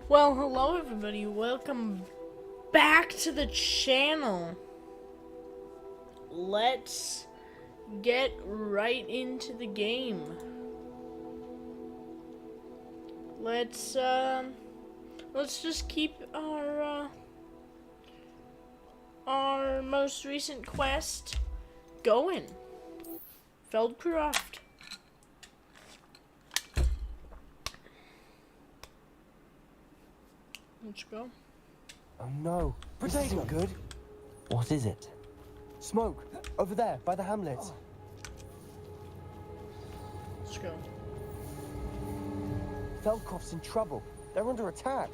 Well, hello everybody, welcome back to the channel. Let's get right into the game. Let's just keep our most recent quest going. Feldcroft. Let's go. Oh no, this isn't good. What is it? Smoke, over there, by the hamlet. Let's go. Feldcroft's in trouble. They're under attack.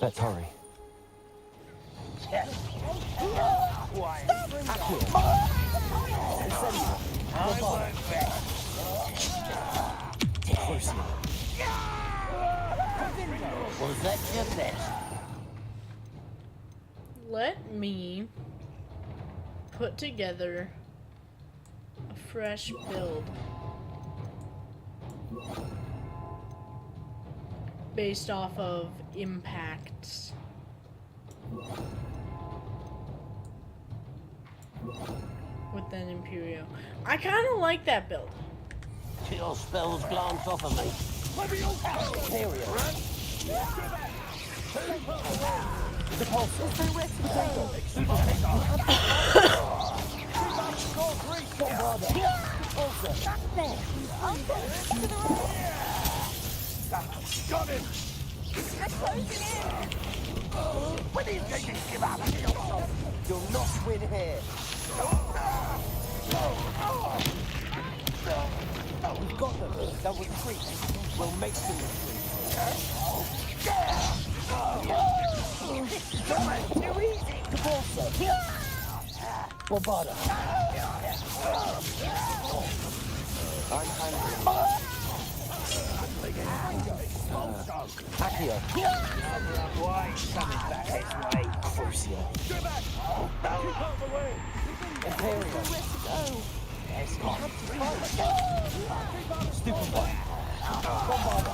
Let's hurry. Was that your best? Let me put together a fresh build based off of impacts. With an Imperio. I kind of like that build. Your spells glance off of me. Got him! When are you going to give up? You'll not win here. We've got them. They'll retreat. We'll make them retreat. Too easy! Bombarda. I'm hungry. Accio. Why, coming back this way? Crucio. Get back! Keep out of the way! Imperio. Stupid one. Bombarda.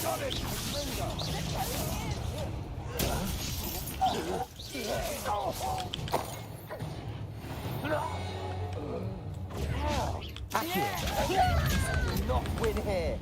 Got it! Accio. You'll not win here.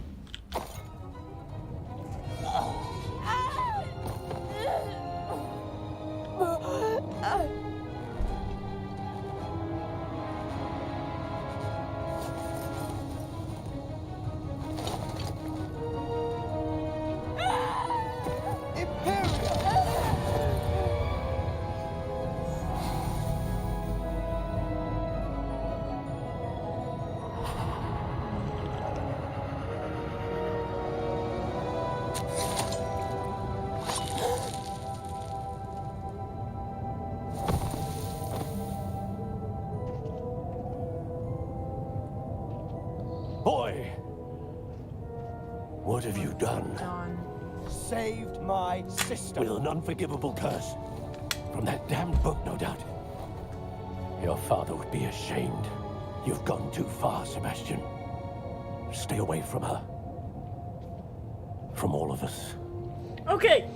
Boy! What have you done? Done. Saved my sister. With an unforgivable curse. From that damned book, no doubt. Your father would be ashamed. You've gone too far, Sebastian. Stay away from her. From all of us. Okay.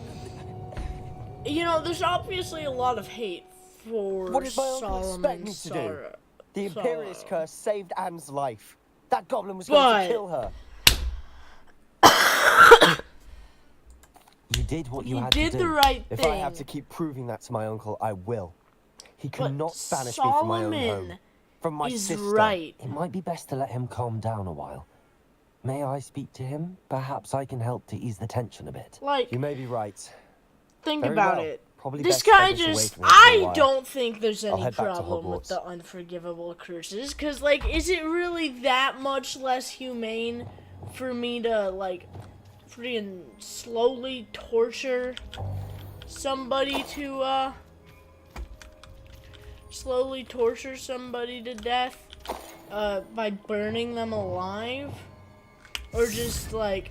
You know, there's obviously a lot of hate for What did my uncle expect Solomon me to do? Sorrow. The Imperious Sorrow. curse saved Anne's life. That goblin was going But- to kill her. You did what you He had did to the do. right If thing. I have to keep proving that to my uncle, I will. He but cannot banish me from my own Solomon home. From my is sister. right. It might be best to let him calm down a while. May I speak to him? Perhaps I can help to ease the tension a bit. Like, You may be right. think Very about well. it. Probably This best to guy take this away just, from him for a I while. don't think there's I'll any head back to problem with Hogwarts. the unforgivable curses. Because, like, is it really that much less humane for me to, like, freaking slowly torture somebody to, death, by burning them alive? Or just, like,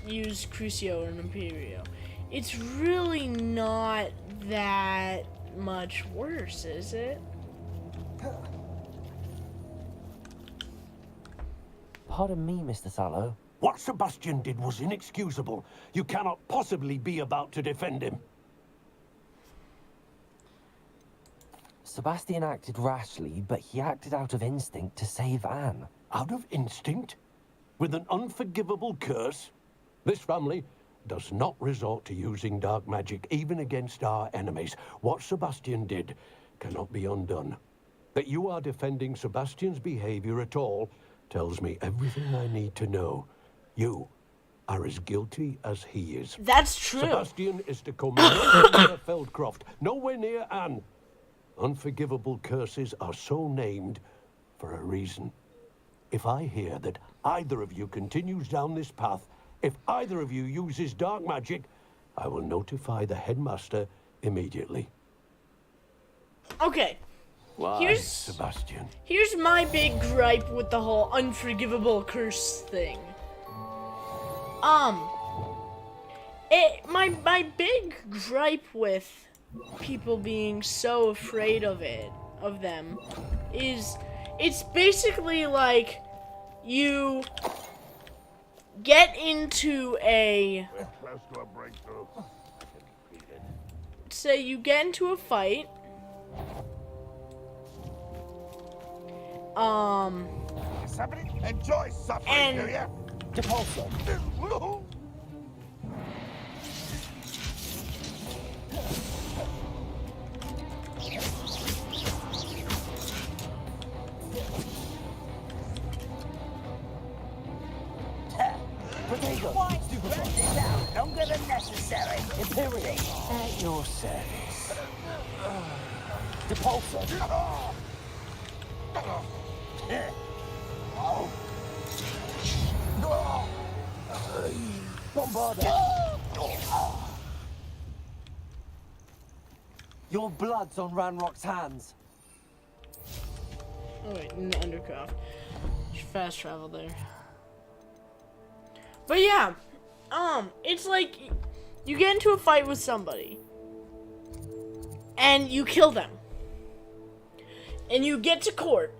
use Crucio and Imperio? It's really not that much worse, is it? Pardon me, Mr. Sallow. What Sebastian did was inexcusable. You cannot possibly be about to defend him. Sebastian acted rashly, but he acted out of instinct to save Anne. Out of instinct? With an unforgivable curse? This family does not resort to using dark magic even against our enemies. What Sebastian did cannot be undone. That you are defending Sebastian's behavior at all tells me everything I need to know. You are as guilty as he is. That's true. Sebastian is to come nowhere near Feldcroft, nowhere near Anne. Unforgivable curses are so named for a reason. If I hear that either of you continues down this path, if either of you uses dark magic, I will notify the headmaster immediately. Okay. Why, Sebastian? Here's my big gripe with the whole unforgivable curse thing. My big gripe with people being so afraid of them, is it's basically like you get into a, say you get into a fight, Somebody enjoy suffering, and do ya? Depulso. Potato. Why? Stupid. Down. Longer than necessary. Imperial. At your service. Depulso. Bombarda. Your blood's on Ranrock's hands. oh wait, Undercroft. Should fast travel there. But yeah, it's like you get into a fight with somebody and you kill them. And you get to court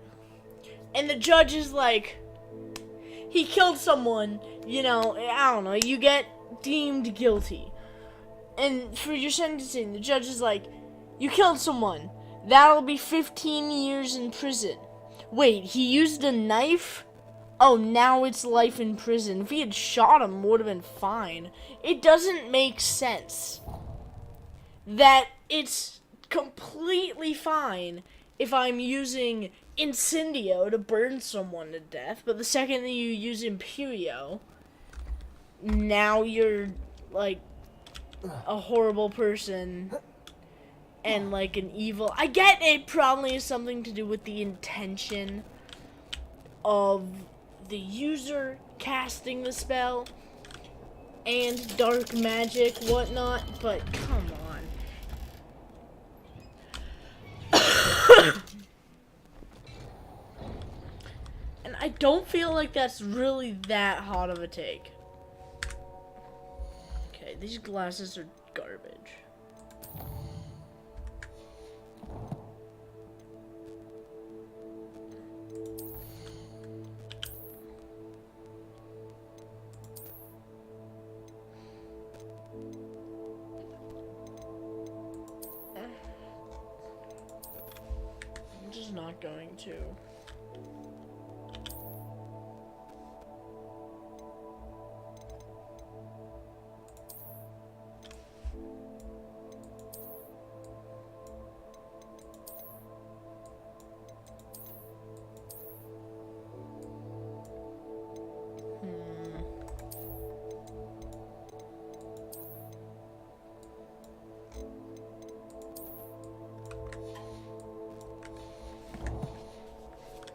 and the judge is like, he killed someone, you know, I don't know, you get deemed guilty. And for your sentencing, the judge is like, you killed someone. That'll be 15 years in prison. Wait, he used a knife? Oh, now it's life in prison. If he had shot him, would have been fine. It doesn't make sense that it's completely fine if I'm using Incendio to burn someone to death, but the second that you use Imperio, now you're, like, a horrible person and, like, an evil... I get it probably has something to do with the intention of the user casting the spell and dark magic, whatnot, but come on. And I don't feel like that's really that hot of a take. Okay, these glasses are garbage. I'm just not going to.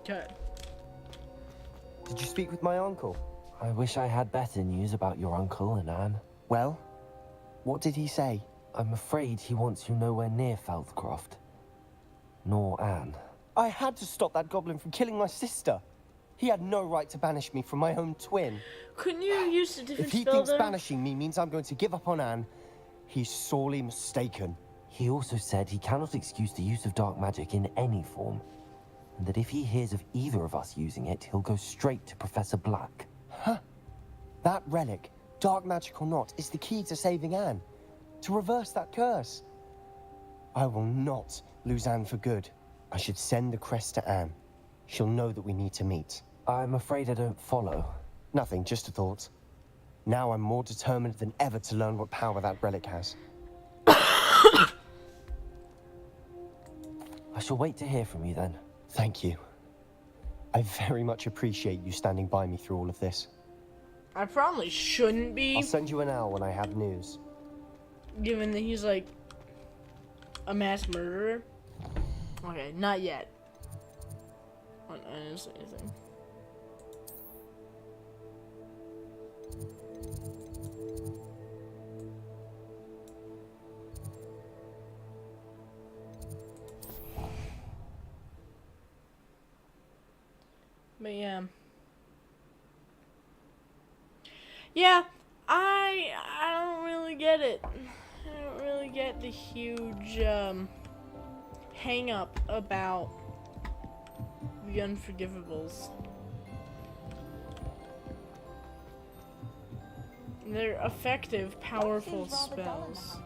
Okay. Did you speak with my uncle? I wish I had better news about your uncle and Anne. Well, what did he say? I'm afraid he wants you nowhere near Feldcroft. Nor Anne. I had to stop that goblin from killing my sister. He had no right to banish me from my own twin. Couldn't you use a different If he spell thinks then? banishing me means I'm going to give up on Anne, he's sorely mistaken. He also said he cannot excuse the use of dark magic in any form. and that if he hears of either of us using it, he'll go straight to Professor Black. That relic, dark magic or not, is the key to saving Anne. To reverse that curse. I will not lose Anne for good. I should send the crest to Anne. She'll know that we need to meet. I'm afraid I don't follow. Nothing, just a thought. Now I'm more determined than ever to learn what power that relic has. I shall wait to hear from you then. Thank you. I very much appreciate you standing by me through all of this. I probably shouldn't be, I'll send you an owl when I have news. given that he's like a mass murderer. Okay, not yet. I didn't say anything. But yeah. Yeah, I don't really get it. I don't really get the huge hang up about the Unforgivables. They're effective, powerful spells.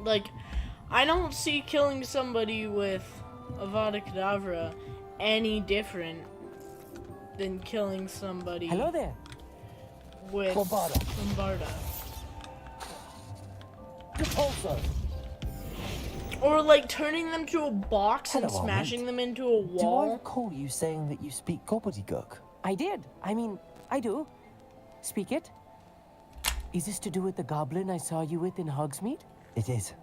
Like, I don't see killing somebody with Avada Kedavra any different than killing somebody Hello there. with Bombarda. Repulsor. Or like turning them to a box and Hello, smashing Armand. them into a Do I wall. recall you saying that you speak gobbledygook? I did. I mean, I do. Speak it. Is this to do with the goblin I saw you with in Hogsmeade? It is.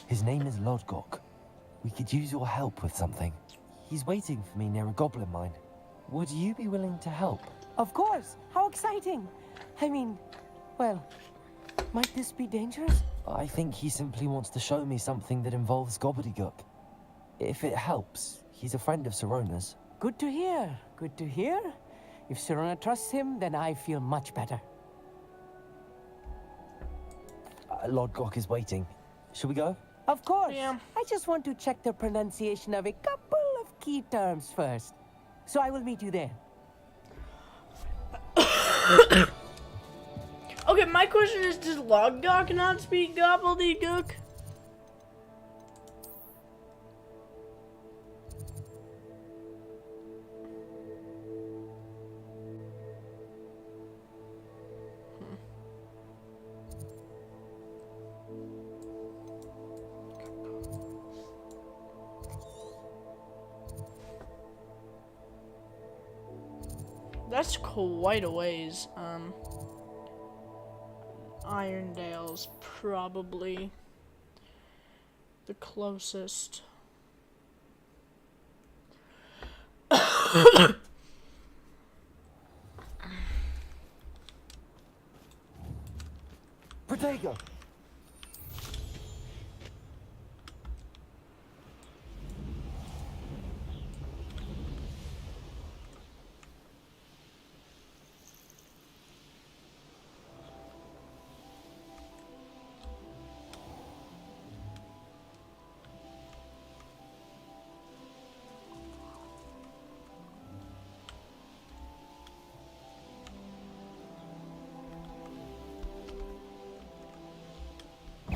His name is Lodgok. We could use your help with something. He's waiting for me near a goblin mine. Would you be willing to help? Of course. How exciting. I mean, well, might this be dangerous? I think he simply wants to show me something that involves gobbledygook. If it helps, he's a friend of Sirona's. Good to hear. Good to hear. If Sirona trusts him, then I feel much better. Lodgok is waiting. Shall we go? Of course. Yeah. I just want to check the pronunciation of a couple of key terms first. So I will meet you there. Okay, my question is, does Logdoc not speak gobbledygook? That's quite a ways. Irondale's probably the closest. Protego!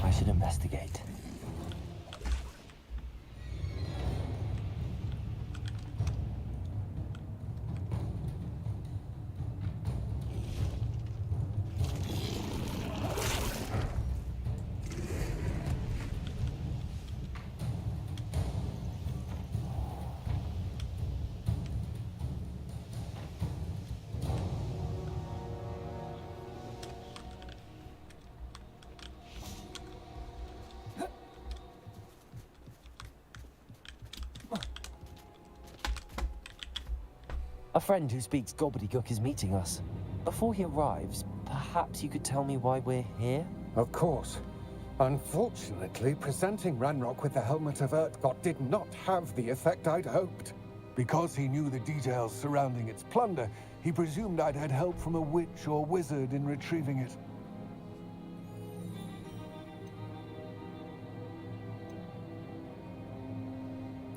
I should investigate. A friend who speaks gobbledygook is meeting us. Before he arrives, perhaps you could tell me why we're here? Of course. Unfortunately, presenting Ranrock with the Helmet of Urtkot did not have the effect I'd hoped. Because he knew the details surrounding its plunder, he presumed I'd had help from a witch or wizard in retrieving it.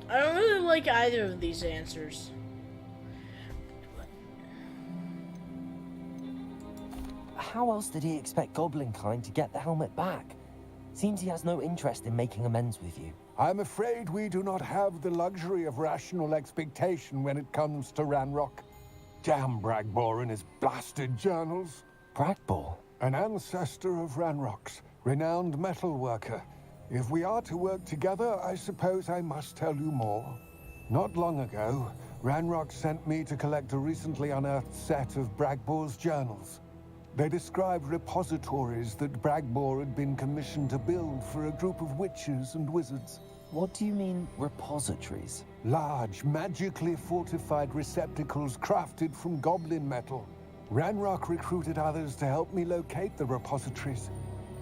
I don't really like either of these answers. How else did he expect Goblin kind to get the helmet back? Seems he has no interest in making amends with you. I'm afraid we do not have the luxury of rational expectation when it comes to Ranrock. Damn Bragbor and his blasted journals. Bragbor? An ancestor of Ranrock's, renowned metal worker. If we are to work together, I suppose I must tell you more. Not long ago, Ranrock sent me to collect a recently unearthed set of Bragbor's journals. They described repositories that Bragbor had been commissioned to build for a group of witches and wizards. What do you mean, repositories? Large, magically fortified receptacles crafted from goblin metal. Ranrock recruited others to help me locate the repositories.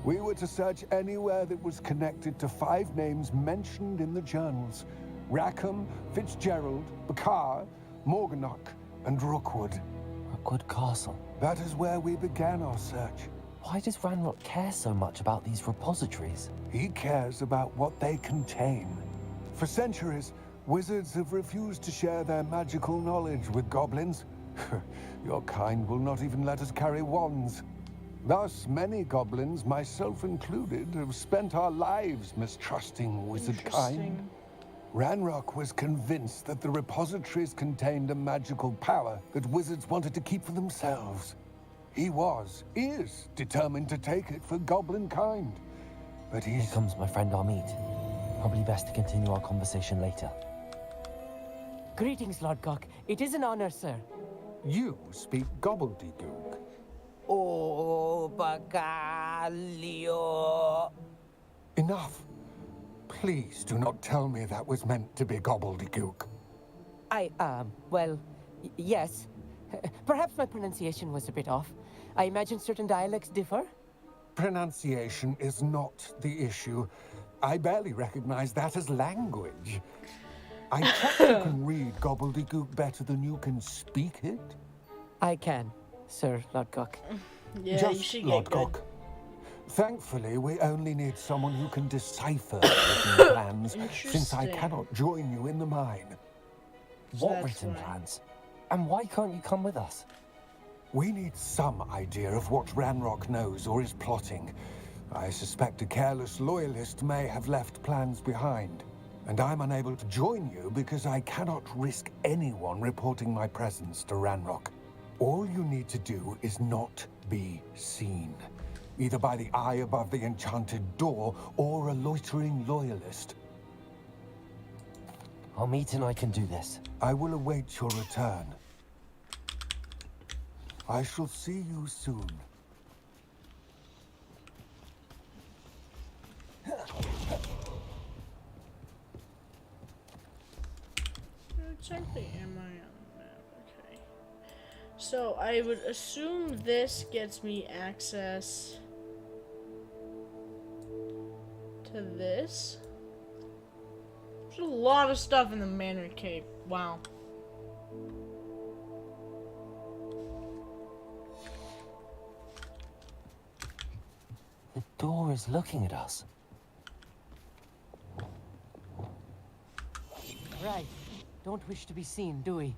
We were to search anywhere that was connected to 5 names mentioned in the journals: Rackham, Fitzgerald, Bakar, Morganach, and Rookwood. Rookwood Castle. That is where we began our search. Why does Ranrock care so much about these repositories? He cares about what they contain. For centuries, wizards have refused to share their magical knowledge with goblins. Your kind will not even let us carry wands. Thus, many goblins, myself included, have spent our lives mistrusting wizard kind. Ranrock was convinced that the repositories contained a magical power that wizards wanted to keep for themselves. He is determined to take it for goblin kind. But Here comes my friend Amit. Probably best to continue our conversation later. Greetings, Lord Cock. It is an honor, sir. You speak gobbledygook. Oh, Bacalio. Enough. Please do not tell me that was meant to be gobbledygook. Well, yes. Perhaps my pronunciation was a bit off. I imagine certain dialects differ. Pronunciation is not the issue. I barely recognize that as language. I trust you can read gobbledygook better than you can speak it. I can, Sir Lord Cock. Yeah, Just you should Lord get good. Cock. Thankfully, we only need someone who can decipher written plans, since I Interesting. cannot join you in the mine. So What that's written why. plans? And why can't you come with us? We need some idea of what Ranrock knows or is plotting. I suspect a careless loyalist may have left plans behind. And I'm unable to join you because I cannot risk anyone reporting my presence to Ranrock. All you need to do is not be seen, either by the eye above the enchanted door or a loitering loyalist. Amit and I can do this. I will await your return. I shall see you soon. Exactly am I on the map? Okay. So I would assume this gets me access to this. There's a lot of stuff in the Manor Cave. Wow. The door is looking at us. Right. Don't wish to be seen, do we?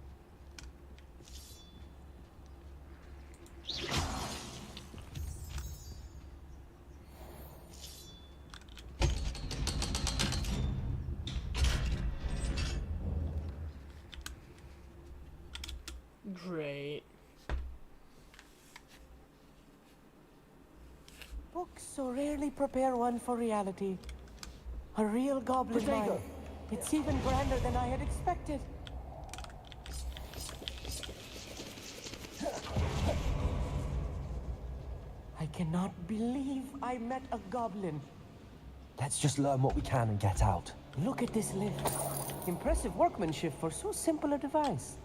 Great. Books so rarely prepare one for reality. A real goblin mine. It's even grander than I had expected. I cannot believe I met a goblin. Let's just learn what we can and get out. Look at this lift. Impressive workmanship for so simple a device.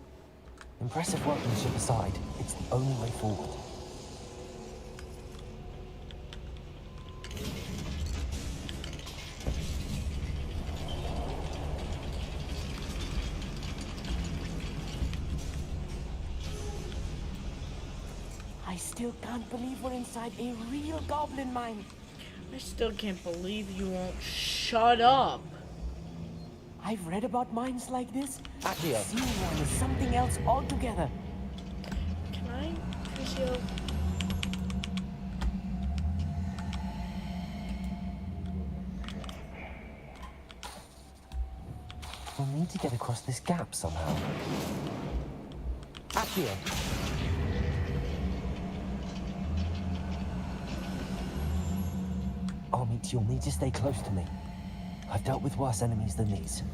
Impressive workmanship aside, it's the only way forward. I still can't believe we're inside a real goblin mine. I still can't believe you won't shut up. I've read about mines like this. Accio. Seeing one is something else altogether. Can I? Accio? We'll need to get across this gap somehow. Accio. Armit, you'll need to stay close to me. I've dealt with worse enemies than these.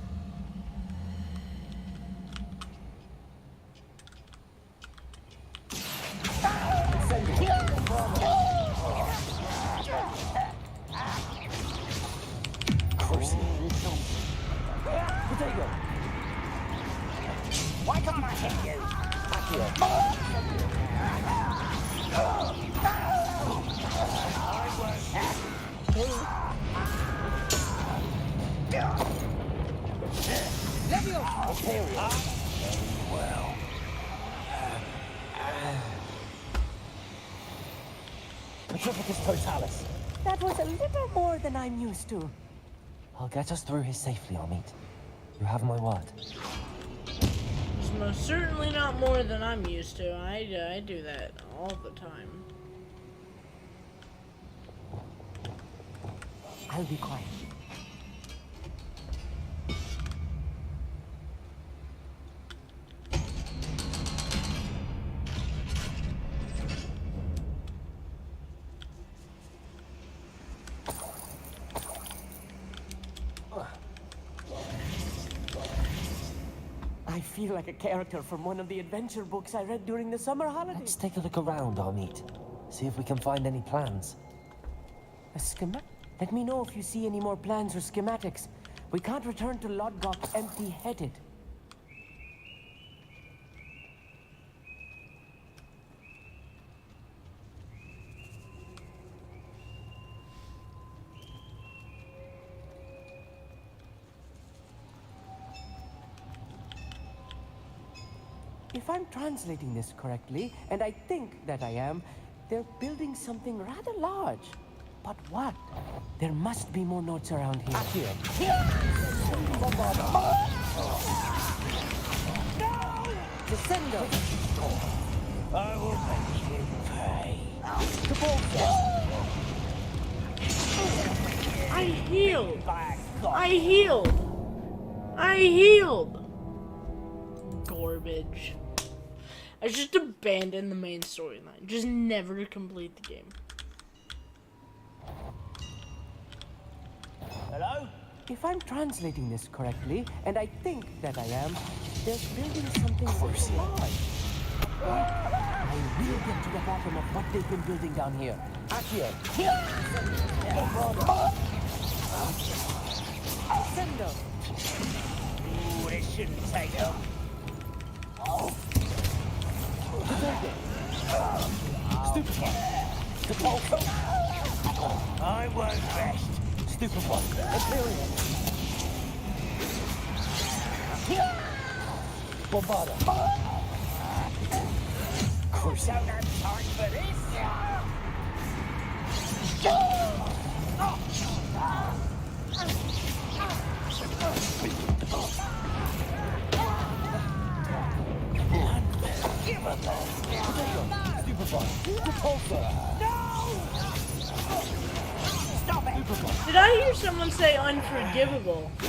Why can't I hit you? Petrificus Totalis. That was a little more than I'm used to. I'll get us through here safely, Armit. You have my word. It's most certainly not more than I'm used to. I do that all the time. I'll be quiet. I feel like a character from one of the adventure books I read during the summer holidays. Let's take a look around, Armit. See if we can find any plans. A schematic? Let me know if you see any more plans or schematics. We can't return to Lodgok empty-headed. If I'm translating this correctly, and I think that I am, they're building something rather large. But what? There must be more notes around here. Descendo! I will make you pay. I healed! I healed! I healed! Garbage. I just abandoned the main storyline. Just never to complete the game. Hello? If I'm translating this correctly, and I think that I am, they're building something rather large. I will get to the bottom of what they've been building down here. Accio. Sendo! Ooh, this shouldn't take long. I won't rest. Stupefy. Imperial. Bombarda. Don't have time for this. Did I hear someone say unforgivable? You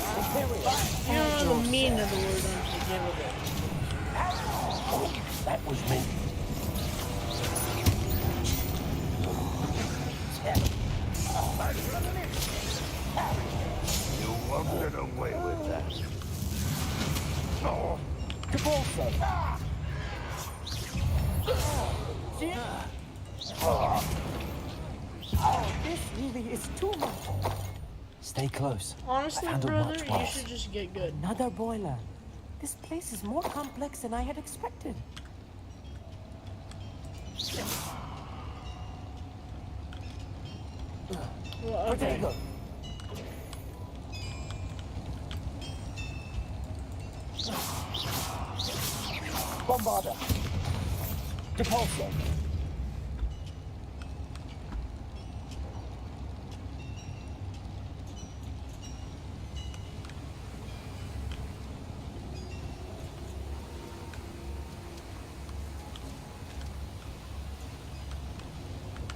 don't know the meaning of the word unforgivable. That was me. You won't get away with that. Oh. This really is too much. Stay close. Honestly, I've handled brother, much you worse. should just get good. Another boiler. This place is more complex than I had expected. Well, okay. Bombarda. Depulso.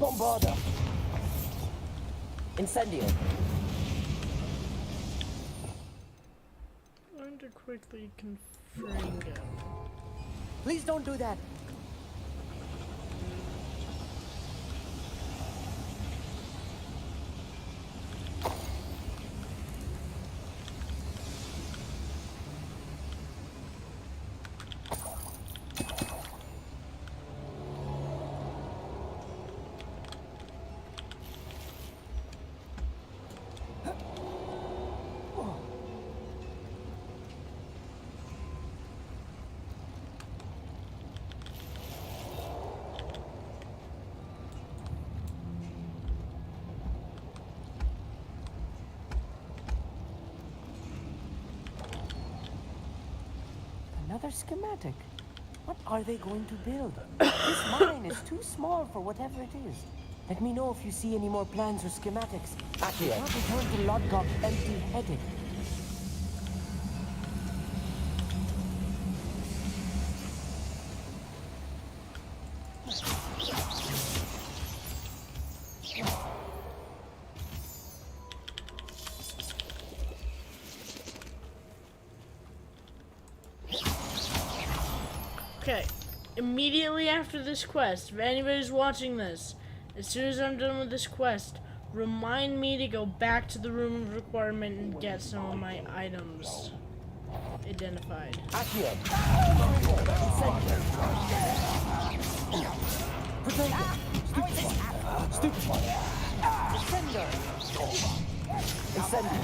Bombarda! Incendio! Learn to quickly confringo. Please don't do that! Another schematic. What are they going to build? This mine is too small for whatever it is. Let me know if you see any more plans or schematics. Accio. Not return to Lodgok empty-headed. Okay, immediately after this quest, if anybody's watching this, as soon as I'm done with this quest, remind me to go back to the room of requirement and get some of my items identified. Accio. Protego. Stupefy. Defender. Incendio.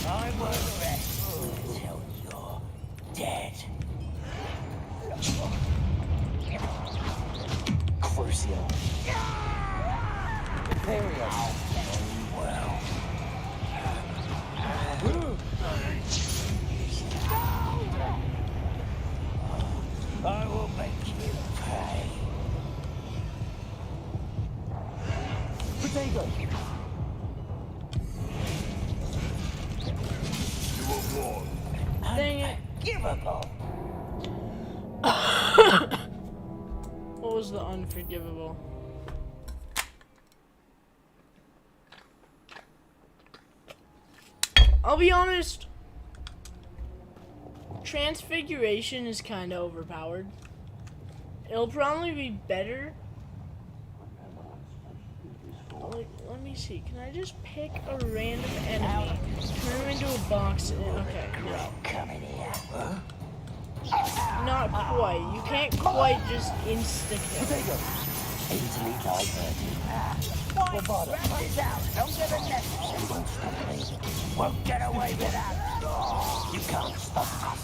I won't rest until you're dead. Crucio. Imperium. Well. I will make you pay. Protego. Dang it. Unforgivable. What was the unforgivable? I'll be honest. Transfiguration is kind of overpowered. It'll probably be better. Like, let me see. Can I just pick a random enemy, turn him into a box, and okay, no. Coming here. Not quite. You can't quite just insta-kill. Easily diverted. Why? Wrap this out. Don't get unnecessary. You won't stop me. Won't get away with that. You can't stop us.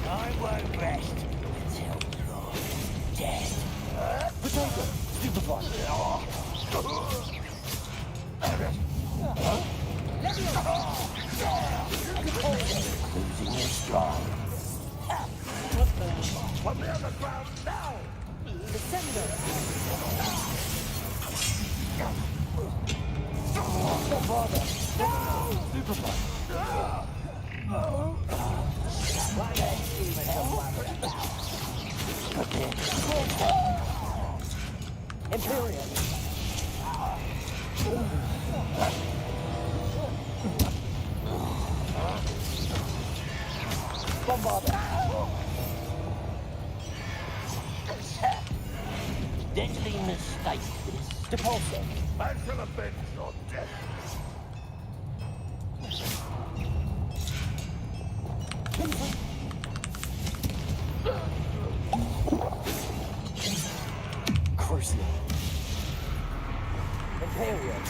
I won't rest until you're dead. Protego. Stupefy. Losing your stride. What the? Put me on the ground now! Defender. Stupefy. Imperium. Bombarda. Deadly mistake, this. Depulso. I shall avenge your death. Crucio. Imperium.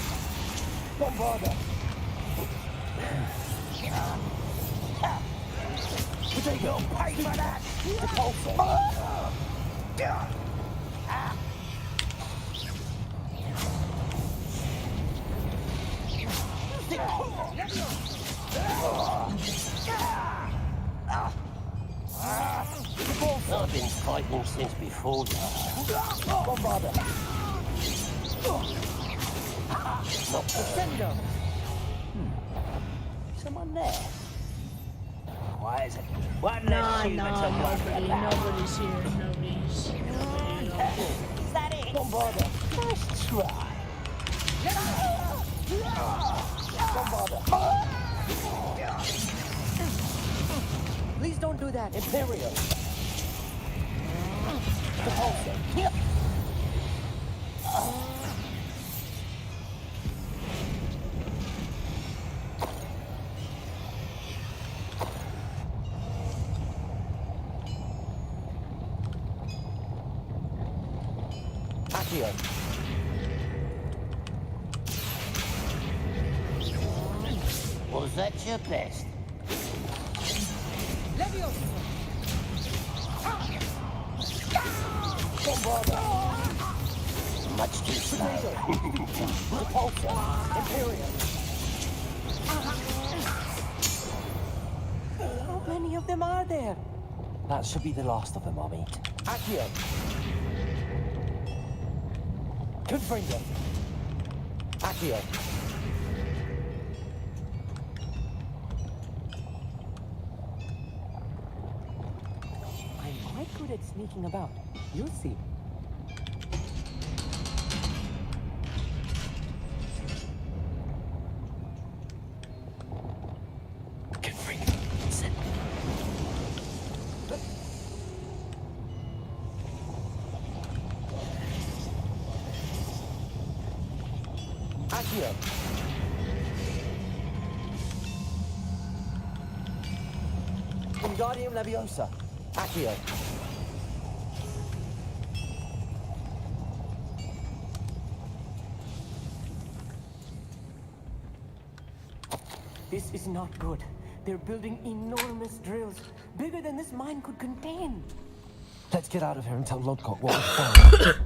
Bombarda. You'll pay for that! Depulso. I've been fighting since before now. Bombarda. Defender. Someone there? Why is it? One Nah, less human to nobody. worry about. Nobody's here. Nobody's. Nobody at all. Is that it? Don't bother. Nice try. Don't bother. Please don't do that, Imperial. Repulsor. Accio. Was that your best? Don't bother. Much too slow. Repulsor. Imperial. How many of them are there? That should be the last of them, Amit. Accio. Confringo. Accio. I'm quite good at sneaking about. You'll see. Confringo. Sit. Accio. Wingardium Leviosa. Accio. This is not good. They're building enormous drills, bigger than this mine could contain. Let's get out of here and tell Lodgok what we found.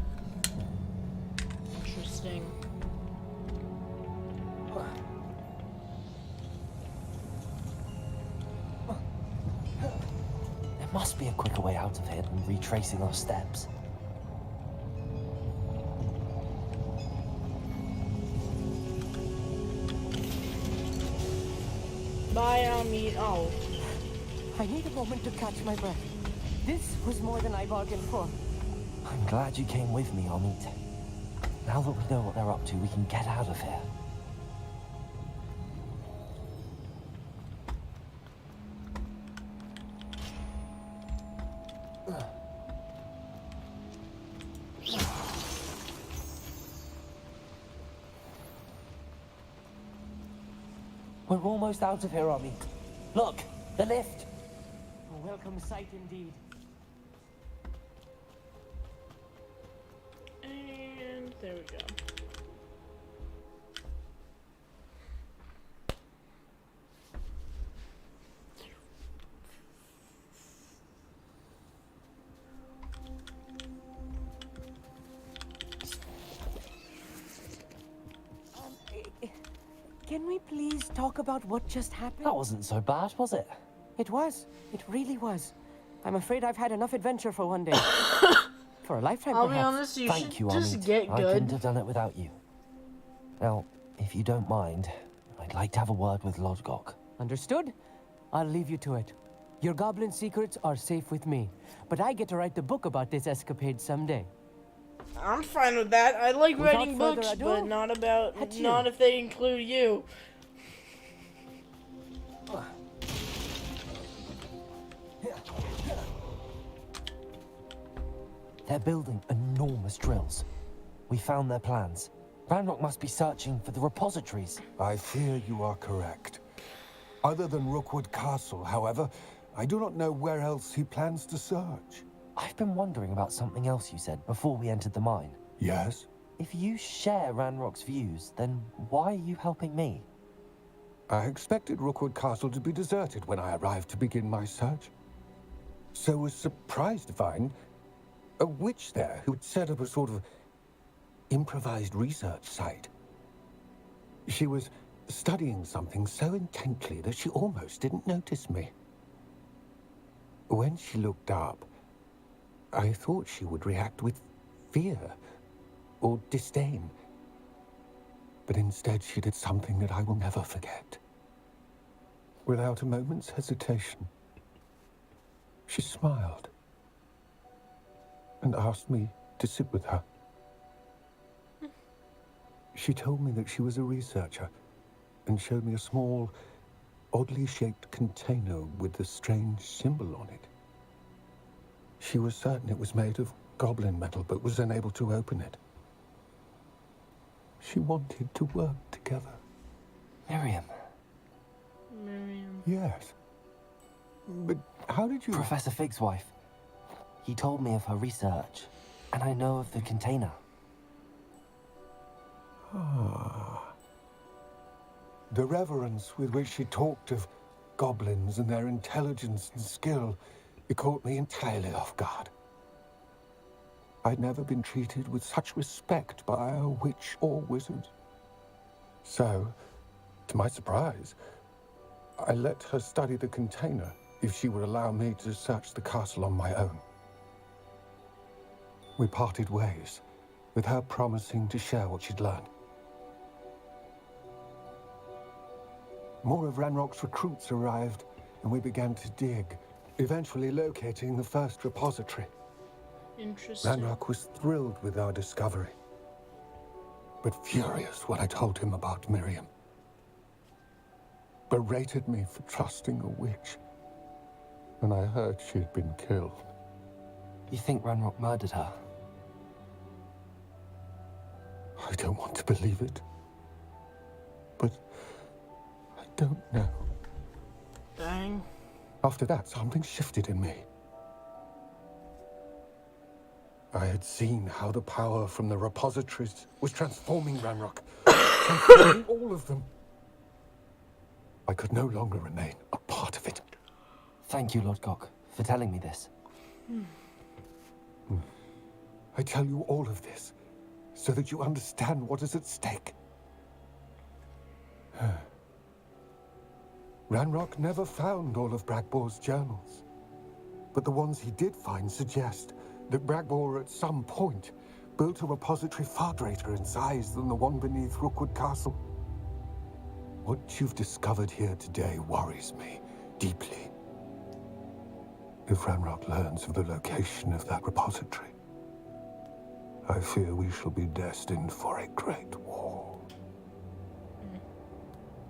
Interesting. There must be a quicker way out of here than retracing our steps. Bye, Amit. Oh. I need a moment to catch my breath. This was more than I bargained for. I'm glad you came with me, Amit. Now that we know what they're up to, we can get out of here. We're almost out of here, Amit. Look, the lift. A welcome sight indeed. And there we go. Can we please talk about what just happened? That wasn't so bad, was it? It was. It really was. I'm afraid I've had enough adventure for one day. For a lifetime, I'll be perhaps. honest, you Thank should you, just Amit. get I couldn't good. have done it without you. Now, if you don't mind, I'd like to have a word with Lodgok. Understood? I'll leave you to it. Your goblin secrets are safe with me, but I get to write the book about this escapade someday. I'm fine with that. I like Without writing further books, ado, but not about, adieu. not if they include you. They're building enormous drills. We found their plans. Ranrock must be searching for the repositories. I fear you are correct. Other than Rookwood Castle, however, I do not know where else he plans to search. I've been wondering about something else you said before we entered the mine. Yes? If you share Ranrock's views, then why are you helping me? I expected Rookwood Castle to be deserted when I arrived to begin my search. So was surprised to find a witch there who had set up a sort of improvised research site. She was studying something so intently that she almost didn't notice me. When she looked up, I thought she would react with fear or disdain. But instead she did something that I will never forget. Without a moment's hesitation, She smiled and asked me to sit with her. She told me that she was a researcher and showed me a small, oddly shaped container with a strange symbol on it. She was certain it was made of goblin metal, but was unable to open it. She wanted to work together. Miriam. Miriam. Yes. But how did you... Professor Fig's wife. He told me of her research, and I know of the container. The reverence with which she talked of goblins and their intelligence and skill, it caught me entirely off guard. I'd never been treated with such respect by a witch or wizard. So, to my surprise, I let her study the container if she would allow me to search the castle on my own. We parted ways, with her promising to share what she'd learned. More of Ranrock's recruits arrived, and we began to dig, eventually locating the first repository. Interesting. Ranrock was thrilled with our discovery, but furious when I told him about Miriam. Berated me for trusting a witch when I heard she had been killed. You think Ranrock murdered her? I don't want to believe it, but I don't know. Dang. After that, something shifted in me. I had seen how the power from the repositories was transforming Ranrock, transforming all of them. I could no longer remain a part of it. Thank you, Lord Gok, for telling me this. I tell you all of this so that you understand what is at stake. Ranrock never found all of Bragbor's journals, but the ones he did find suggest that Bragbor at some point built a repository far greater in size than the one beneath Rookwood Castle. What you've discovered here today worries me deeply. If Ranrock learns of the location of that repository, I fear we shall be destined for a great war.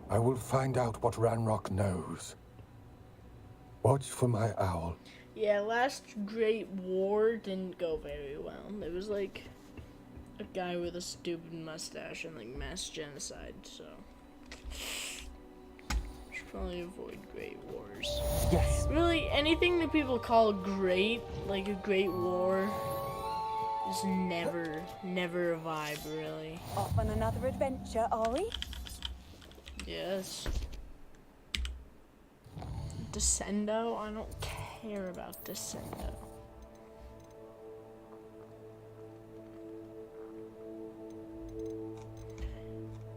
I will find out what Ranrock knows. Watch for my owl. Yeah, last Great War didn't go very well. There was like a guy with a stupid mustache and like mass genocide, so should probably avoid Great Wars. Yes. Really, anything that people call great, like a Great War, is never a vibe, really. Off on another adventure, are we? Yes. Descendo? I don't care about Descendo.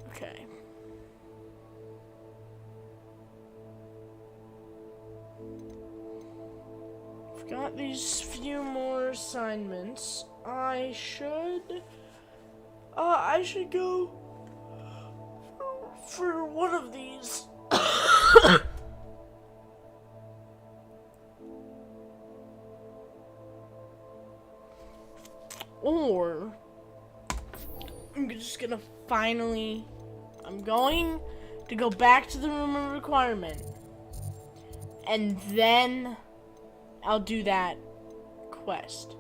Okay. I've got these few more assignments. I should go for one of these. Or I'm just gonna finally, I'm going to go back to the room of requirement, and then I'll do that quest.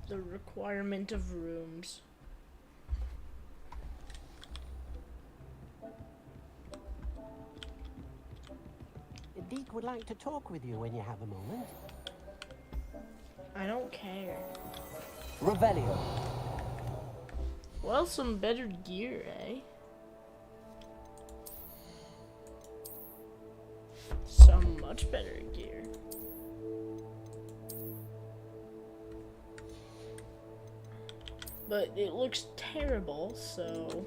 The requirement of rooms. The Deke would like to talk with you when you have a moment. I don't care. Revelio. Well, some better gear, eh? Some much better gear. But it looks terrible, so...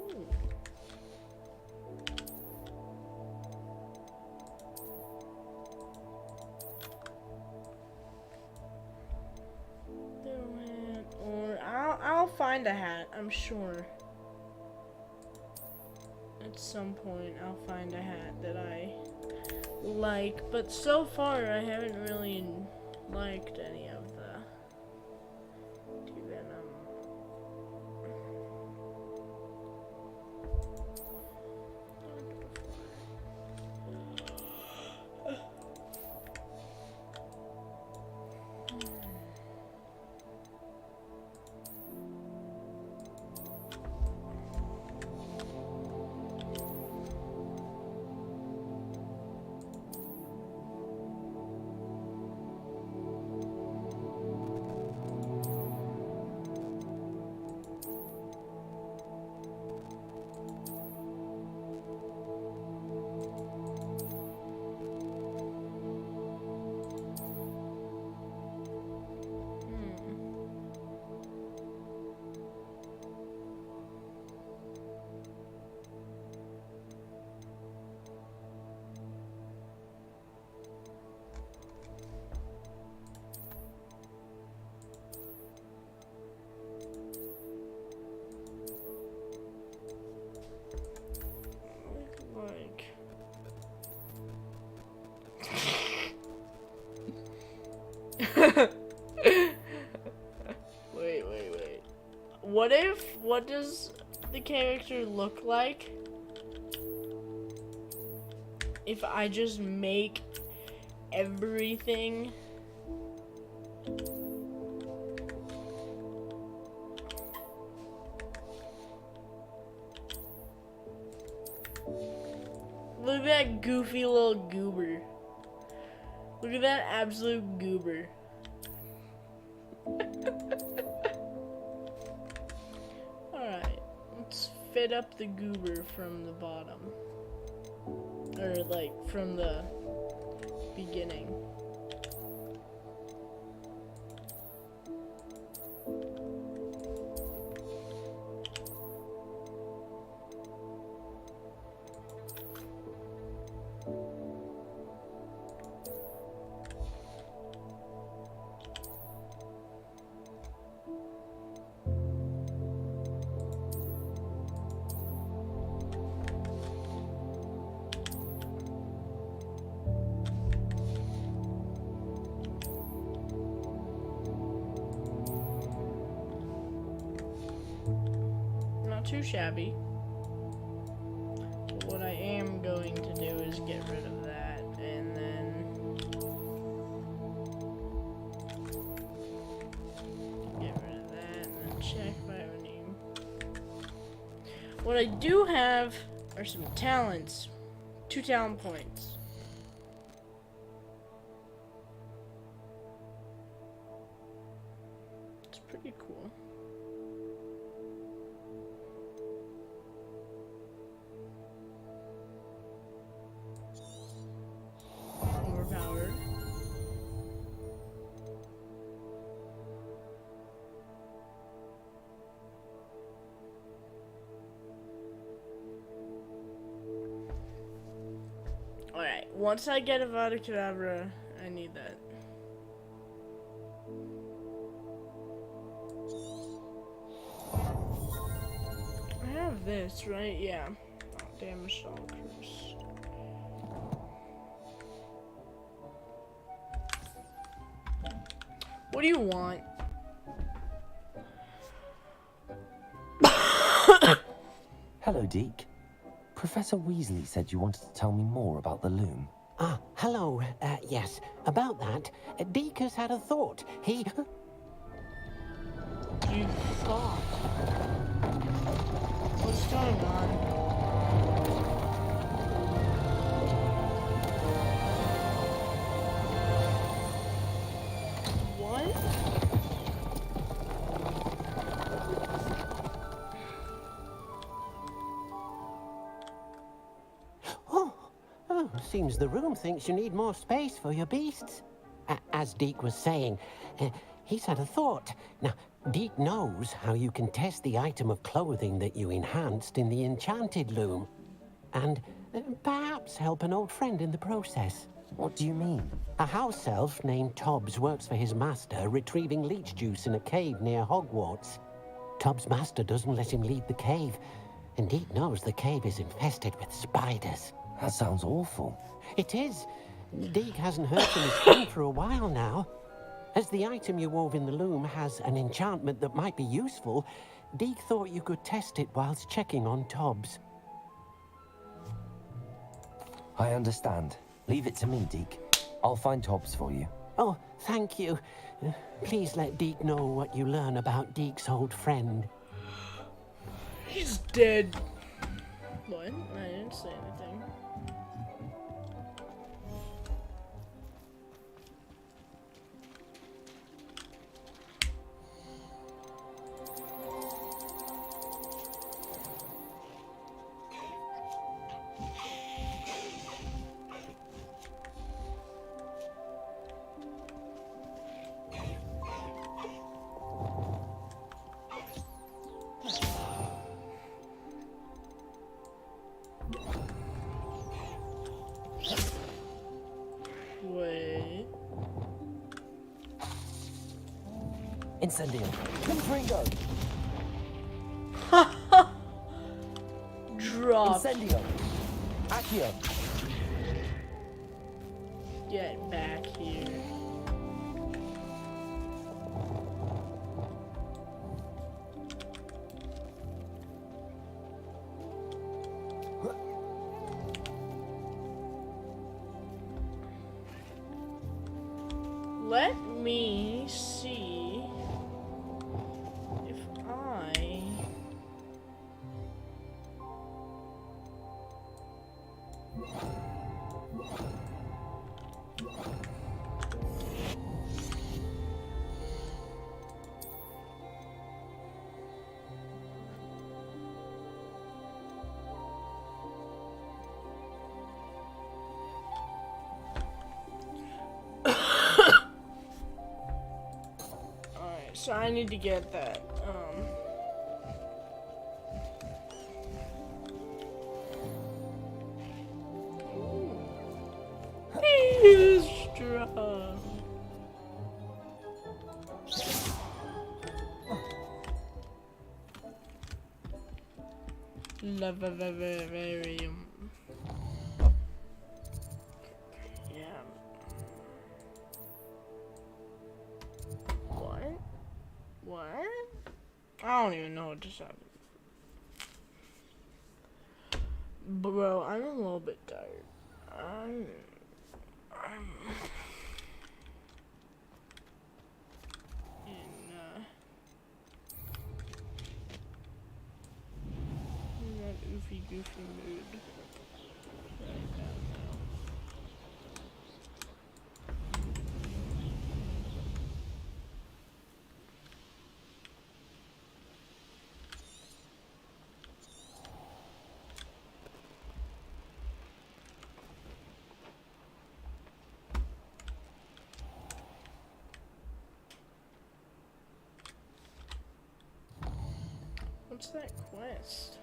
Ooh. Or I'll find find a hat, I'm sure. At some point, I'll find a hat that I like, but so far I haven't really liked any of the Venom. Like wait. What does the character look like if I just make everything look at that goofy little goober. Look at that absolute goober. Alright, let's fit up the goober from the bottom. Or, like, from the beginning. Too shabby. But what I am going to do is get rid of that and then get rid of that and then check if I have any. What I do have are some talents. 2 talent points. It's pretty cool. Overpowered. Alright, once I get Avada Kedavra, I need that. I have this, right? Yeah. Oh, damage all curse. What do you want? Hello, Deke. Professor Weasley said you wanted to tell me more about the loom. Ah, hello. Yes, about that. Deke has had a thought. He... You thought? What's going on? What? Oh, seems the room thinks you need more space for your beasts. As Deke was saying, he's had a thought. Now, Deke knows how you can test the item of clothing that you enhanced in the enchanted loom. And perhaps help an old friend in the process. What do you mean? A house elf named Tobbs works for his master, retrieving leech juice in a cave near Hogwarts. Tubbs' master doesn't let him leave the cave. And Deke knows the cave is infested with spiders. That sounds awful. It is. Deke hasn't heard from his friend for a while now. As the item you wove in the loom has an enchantment that might be useful, Deke thought you could test it whilst checking on Tubbs. I understand. Leave it to me, Deke. I'll find Tobbs for you. Oh, thank you. Please let Deke know what you learn about Deke's old friend. He's dead. What? I didn't say anything. Wait. Incendio. Confringo. Drop. Incendio. Accio. Get back here. Let me see if I So I need to get that. He's strong. Lavavarium. Yeah. What? I don't even know what just happened. Bro, I'm a little bit tired. I'm in that oofy goofy mood right now. What's that quest?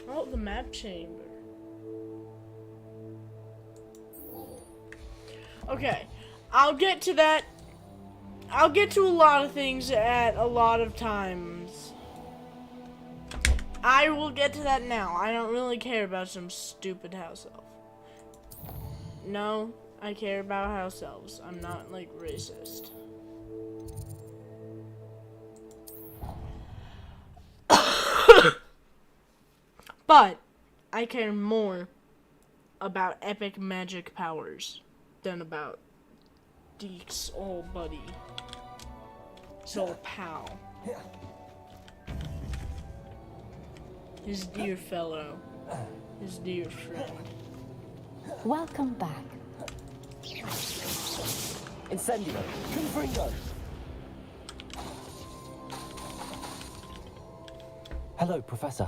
Oh, the map chamber. Okay, I'll get to that. I'll get to a lot of things at a lot of times. I will get to that now. I don't really care about some stupid house elf. No, I care about house elves. I'm not, like, racist. But I care more about epic magic powers than about Deke's old buddy, his old pal, his dear fellow, his dear friend. Welcome back. Incendio. Confringo. Hello, Professor.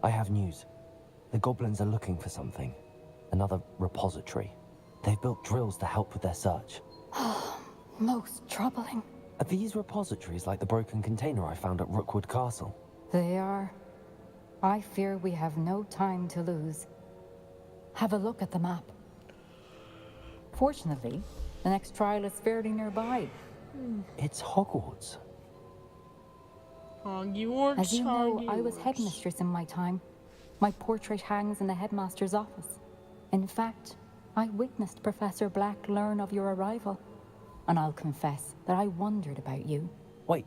I have news. The goblins are looking for something. Another repository. They've built drills to help with their search. Most troubling. Are these repositories like the broken container I found at Rookwood Castle? They are. I fear we have no time to lose. Have a look at the map. Fortunately, the next trial is fairly nearby. It's Hogwarts. Hogwarts, As you know, I was Hogwarts. headmistress in my time. My portrait hangs in the headmaster's office. In fact, I witnessed Professor Black learn of your arrival. And I'll confess that I wondered about you. Wait,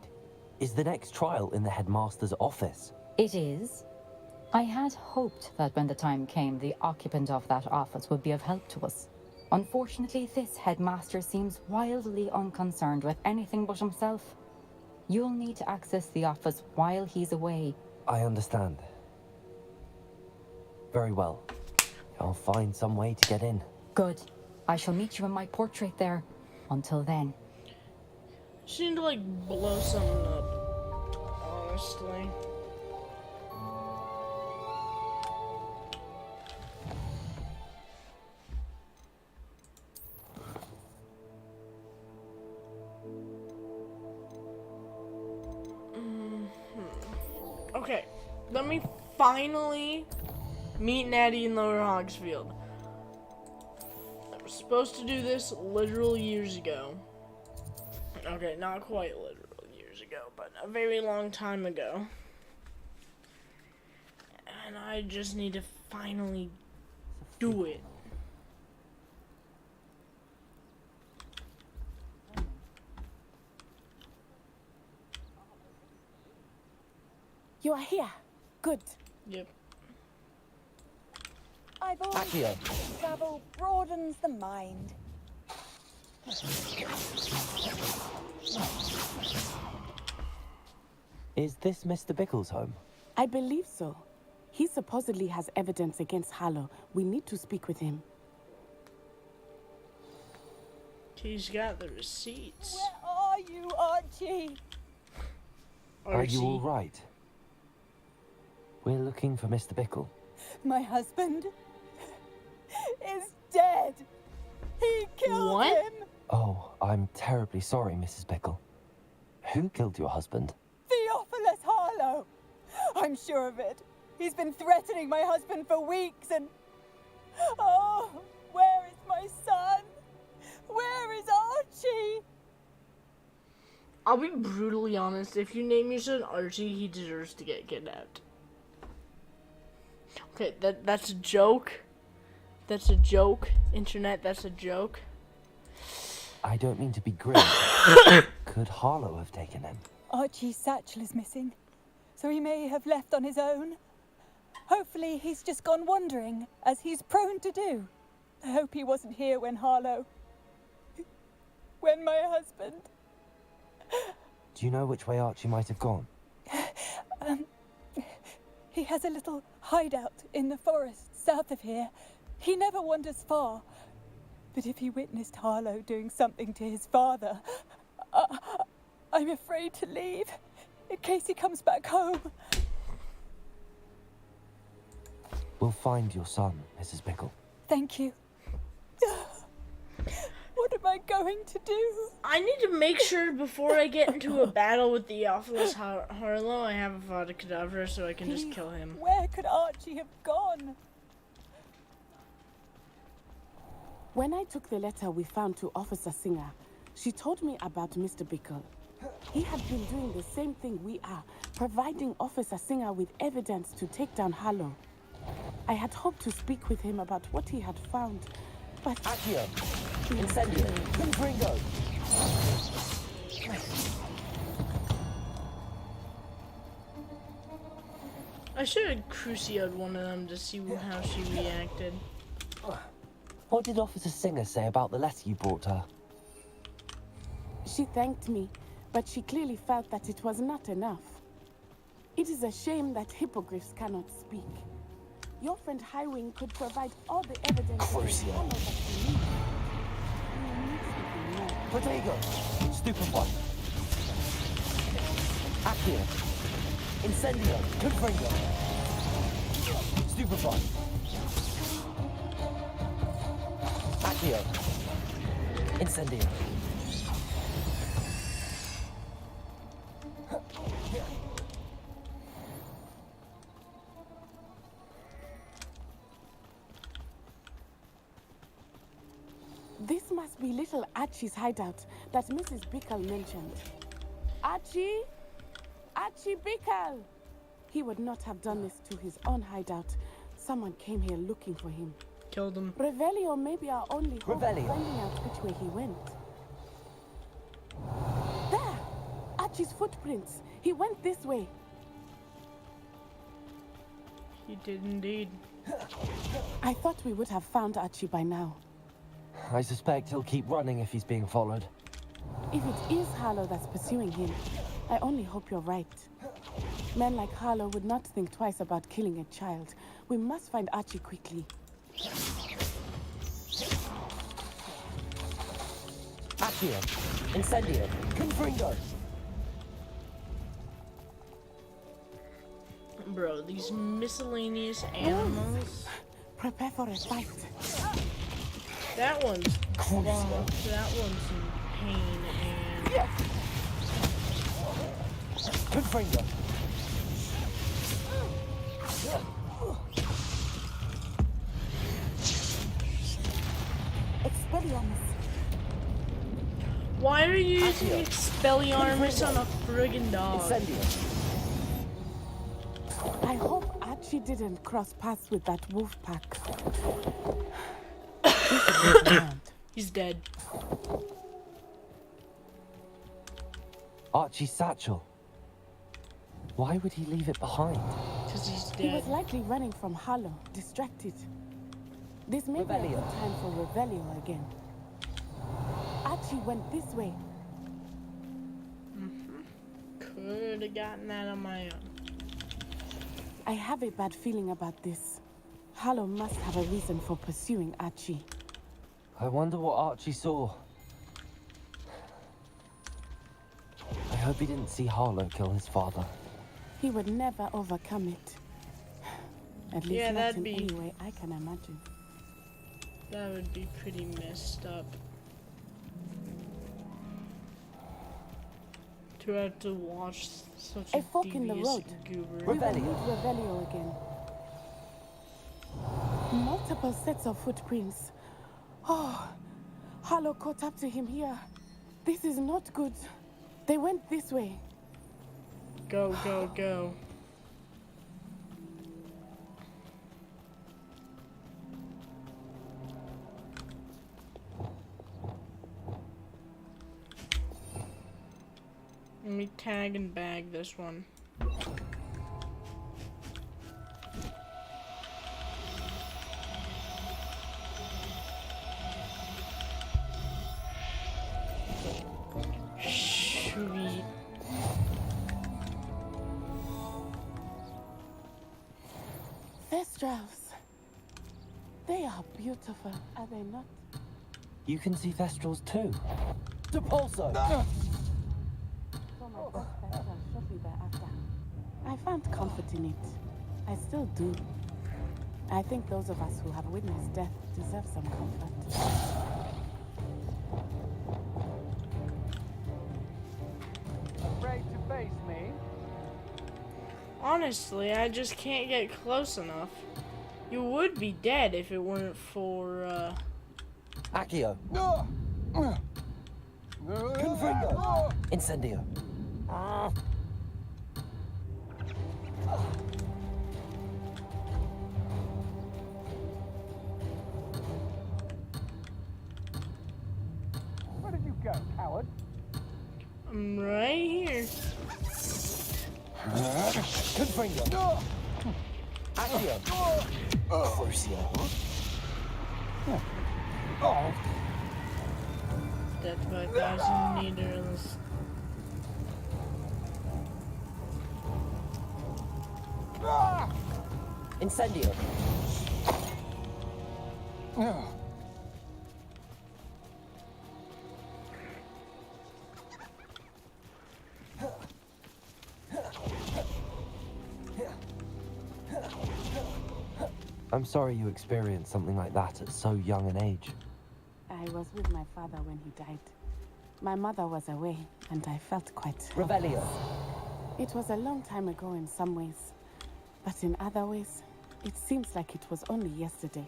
is the next trial in the headmaster's office? It is. I had hoped that when the time came, the occupant of that office would be of help to us. Unfortunately, this headmaster seems wildly unconcerned with anything but himself. You'll need to access the office while he's away. I understand. Very well. I'll find some way to get in. Good. I shall meet you in my portrait there. Until then. Just need to like blow something up. Honestly. Okay, let me finally meet Natty in Lower Hogsfield. I was supposed to do this literal years ago. Okay, not quite literal years ago, but a very long time ago. And I just need to finally do it. You are here. Good. Yep. I've always Accio. travel broadens the mind. Is this Mr. Bickle's home? I believe so. He supposedly has evidence against Harlow. We need to speak with him. He's got the receipts. Where are you, Archie? Are you Archie. all right? We're looking for Mr. Bickle. My husband is dead. He killed What? him. Oh, I'm terribly sorry, Mrs. Bickle. Who killed your husband? Theophilus Harlow. I'm sure of it. He's been threatening my husband for weeks and... Oh, where is my son? Where is Archie? I'll be brutally honest. If you name your son Archie, he deserves to get kidnapped. Okay, that's a joke. That's a joke. Internet, that's a joke. I don't mean to be grim. Could Harlow have taken him? Archie's satchel is missing, so he may have left on his own. Hopefully he's just gone wandering, as he's prone to do. I hope he wasn't here when my husband... Do you know which way Archie might have gone? He has a little hideout in the forest south of here. He never wanders far. But if he witnessed Harlow doing something to his father, I'm afraid to leave, in case he comes back home. We'll find your son, Mrs. Bickle. Thank you. What am I going to do? I need to make sure before I get into a battle with Theophilus Harlow, I have a Vada Kedavra so I can just kill him. Where could Archie have gone? When I took the letter we found to Officer Singer, she told me about Mr. Bickle. He had been doing the same thing we are, providing Officer Singer with evidence to take down Harlow. I had hoped to speak with him about what he had found, but... Accio! Incendio! Confringo! I should have crucioed one of them to see how she reacted. What did Officer Singer say about the letter you brought her? She thanked me, but she clearly felt that it was not enough. It is a shame that hippogriffs cannot speak. Your friend Highwing could provide all the evidence Crucio. that you need. You need something more. Protego! Stupefy! Accio! Incendio! Confringo! Stupefy! Accio! Incendio! This must be little Archie's hideout that Mrs. Bickle mentioned. Archie? Archie Bickle! He would not have done this to his own hideout. Someone came here looking for him. Killed him. Revelio may be our only hope of Revelio. finding out which way he went. There! Archie's footprints. He went this way. He did indeed. I thought we would have found Archie by now. I suspect he'll keep running if he's being followed. If it is Harlow that's pursuing him, I only hope you're right. Men like Harlow would not think twice about killing a child. We must find Archie quickly. Accio. Incendio. Confringo. Bro, these miscellaneous animals. Prepare for a fight. That one's bumped. That one's in pain and Confringo. Expelliarmus. why are you using Expelliarmus on a friggin' dog? Incendio. I hope Archie didn't cross paths with that wolf pack. He's dead. Archie's satchel. Why would he leave it behind? Because he's He was dead. likely running from Harlow, distracted. This may be a Revelio. good time for Revelio again. Archie went this way. Could have gotten that on my own. I have a bad feeling about this. Harlow must have a reason for pursuing Archie. I wonder what Archie saw. I hope he didn't see Harlow kill his father. He would never overcome it. At least Yeah, not that'd in be- any way I can imagine. That would be pretty messed up. To have to watch such A a fork in the devious road. goober. We will meet Revelio again. Multiple sets of footprints. Oh, Harlow caught up to him here. This is not good. They went this way. Go, go, go. Let me tag and bag this one. Sweet. Thestrals. They are beautiful, are they not? You can see Thestrals too. Depulso. So my first Thestral shortly thereafter. I found comfort in it. I still do. I think those of us who have witnessed death deserve some comfort. Afraid to face me? Honestly, I just can't get close enough. You would be dead if it weren't for, Accio. Confringo. Incendio. Where did you go, coward? I'm right here. Confringo. Accio. Crucio. Death by 1,000 needles. Incendio. I'm sorry you experienced something like that at so young an age. I was with my father when he died. My mother was away, and I felt quite Revelio. It was a long time ago in some ways, but in other ways, it seems like it was only yesterday.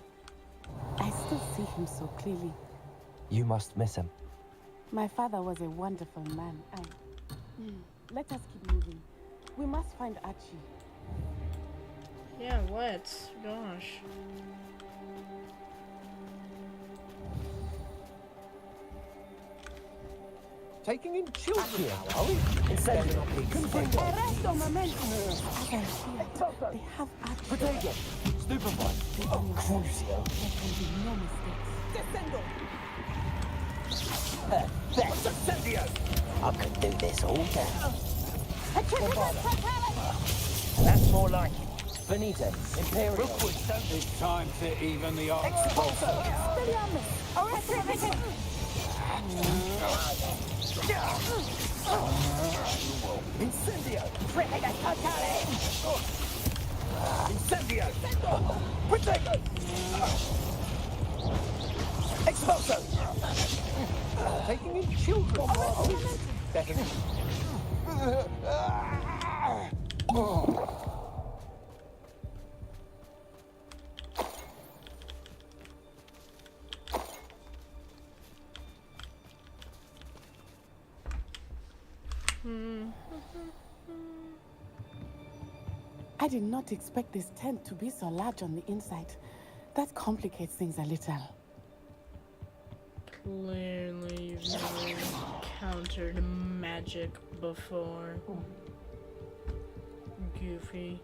I still see him so clearly. You must miss him. My father was a wonderful man. Let us keep moving. We must find Archie. Yeah, let's. Gosh. Taking in children now, are we? Incendio, confringo. Arresto momento. As I feared, they have Archie. Protego. Stupefy. Crucio. There can be no mistakes. Descendo. Incendio! I could do this all day. That's more like it. Benito. Imperial. It's time to even the odds. Expulso. Incendio. Incendio. Protego. Expulso. Taking in children. I did not expect this tent to be so large on the inside. That complicates things a little. Clearly, you've never encountered magic before. Goofy.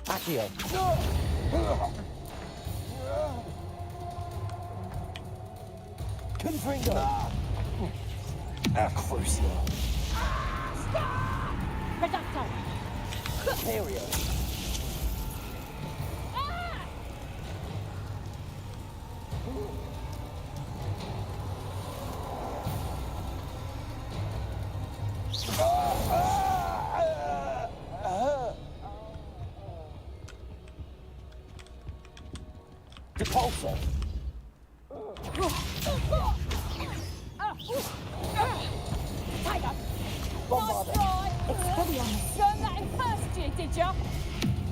Accio. Confringo. Crucio. Imperio. Depulso. Bombarda. Learned that in first year, did ya?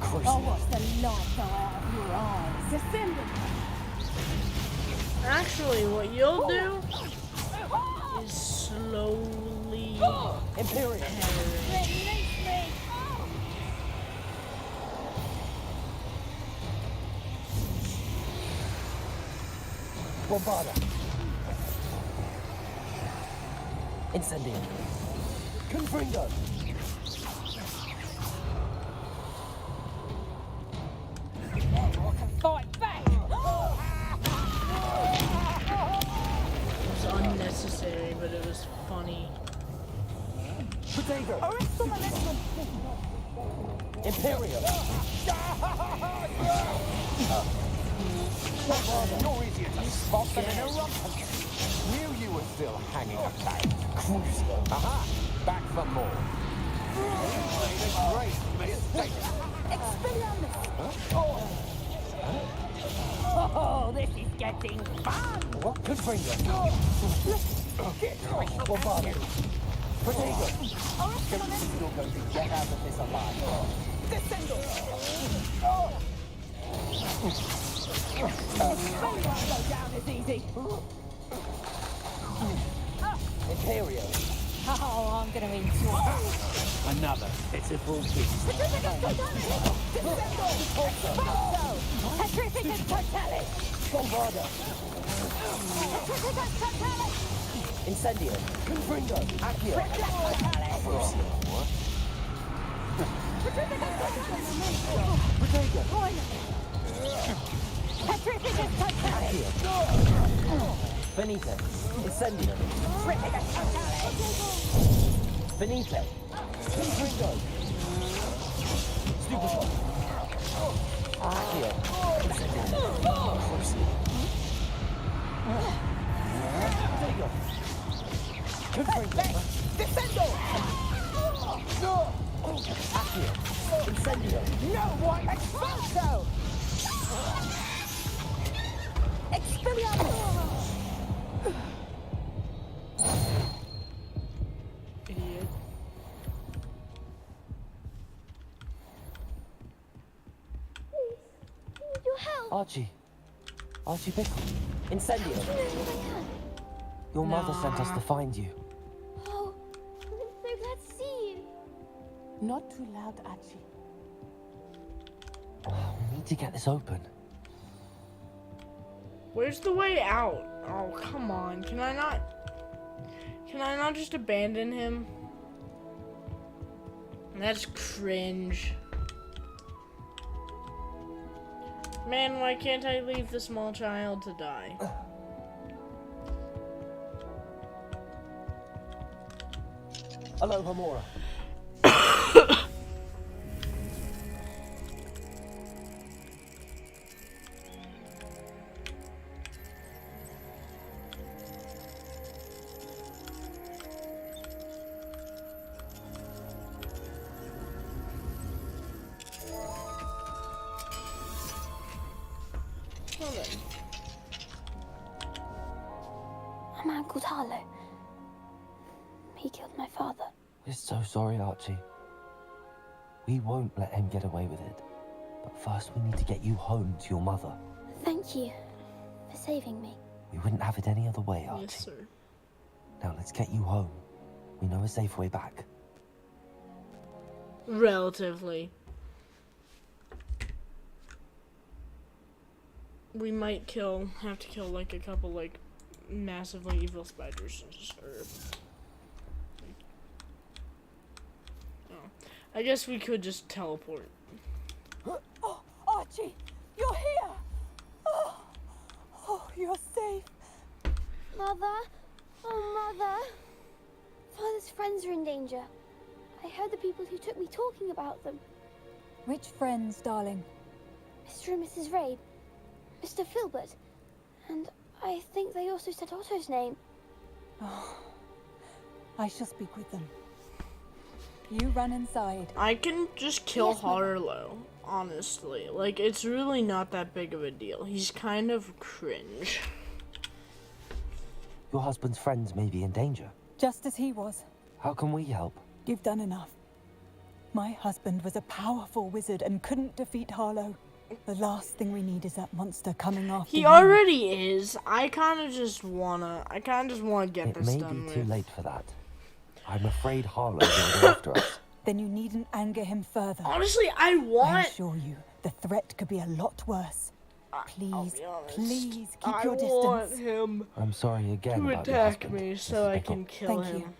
Oh, what's the light go out of your eyes? Descendo. Actually, what you'll do is slowly Imperial. Release me! Bombarda. Incendio. Confringo. Fight back! It was unnecessary, but it was funny. Protego. Imperial. You're easier to spot than an eruption. Knew you were still hanging about. Crucio. Aha! Back for more. Made a great mistake. Oh, this is getting fun! What could bring you? Bombarda. Protego. Don't think you're going to get out of this alive. Descendo. Won't go down as easy. Imperio. Oh, I'm gonna enjoy that. Another pitiful beast. Petrificus totalis! Bombarda. Petrificus totalis! Incendio. Confringo. Accio. Crucio. Protego. Petrificus totalis! Accio. Benito. Incendio. Petrificus totalis! Benito. Confringo. Stupefy. Accio. Incendio. Crucio. Protego. Confringo. Descendo! Accio. Incendio. No one expulso! Expelliarmus! Idiot. Archie. Archie Bickle. Incendio. Your mother sent us to find you. Oh, I'm so glad to see you. Not too loud, Archie. We need to get this open. Where's the way out? Oh, come on. Can I not just abandon him? That's cringe. Man, why can't I leave the small child to die? Hello, Hamora. Well then. A man called Harlow. He killed my father. We're so sorry, Archie. We won't let him get away with it. But first we need to get you home to your mother. Thank you for saving me. We wouldn't have it any other way, Archie. Yes, sir. Now let's get you home. We know a safe way back. Relatively. We might have to kill like a couple like massively evil spiders or I guess we could just teleport. Oh, Archie, you're here! Oh, you're safe. Mother? Oh, Mother. Father's friends are in danger. I heard the people who took me talking about them. Which friends, darling? Mr. and Mrs. Rabe, Mr. Filbert, and I think they also said Otto's name. Oh, I shall speak with them. You run inside. I can just kill Yes, Mother. Harlow, honestly. Like, it's really not that big of a deal. He's kind of cringe. Your husband's friends may be in danger. Just as he was. How can we help? You've done enough. My husband was a powerful wizard and couldn't defeat Harlow. The last thing we need is that monster coming after He you. already is. I kind of just wanna get It this may done be too with. late for that. I'm afraid Harlow will go after us. Then you needn't anger him further. Honestly, I I want. assure you, the threat could be a lot worse. I'll Please, be honest. please keep I your want distance. him I'm sorry again to about your attack husband, me so Mrs. I Bickle. can kill Thank him. you.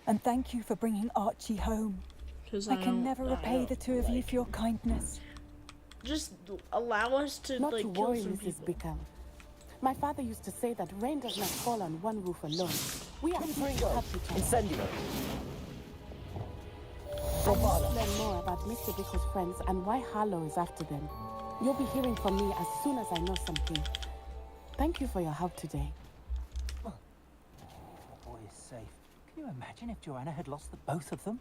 And thank you for bringing Archie home. 'Cause I can never repay the two of you like- for your kindness. Just allow us to Not like to kill worry, some Mrs. people. Bickham. My father used to say that rain does not fall on one roof alone. We are happy to Incendio. I must learn more about Mr. Bickle's friends and why Harlow is after them. You'll be hearing from me as soon as I know something. Thank you for your help today. The boy is safe. Can you imagine if Joanna had lost the both of them?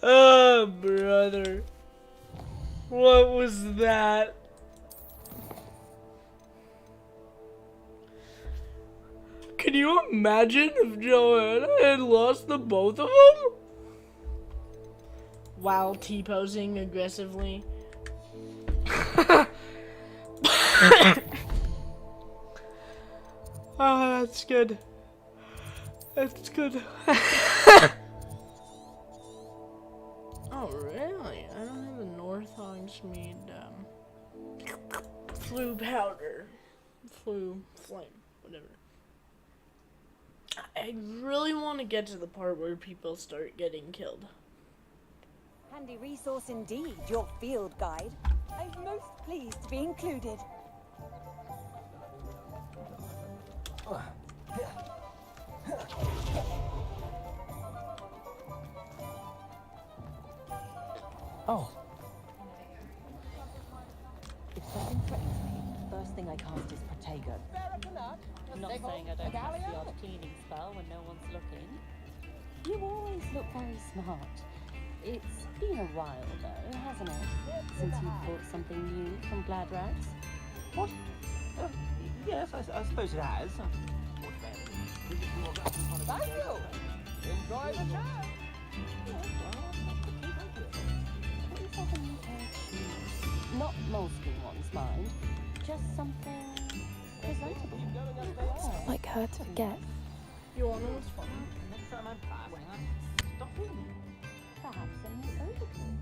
Oh, brother. What was that? Can you imagine if Joanna had lost the both of them? While T-posing aggressively. Oh, that's good. That's good. Oh, really? I don't have the North Hogsmeade, flu powder. Flame, whatever. I really want to get to the part where people start getting killed. Handy resource indeed, your field guide. I'm most pleased to be included. Oh, If something threatens me, the first thing I cast is Protego. I'm not saying I don't have the odd cleaning spell when no one's looking. You always look very smart. It's been a while though, hasn't it? Since you bought something new from Glad Rags? What? Yes, I suppose it has. Thank you! Enjoy the show. Not moleskin ones, mind. Just something presentable. Like her to forget. You want what's fun? Next time I'm passing, I'm stopping. Perhaps a new overcoat.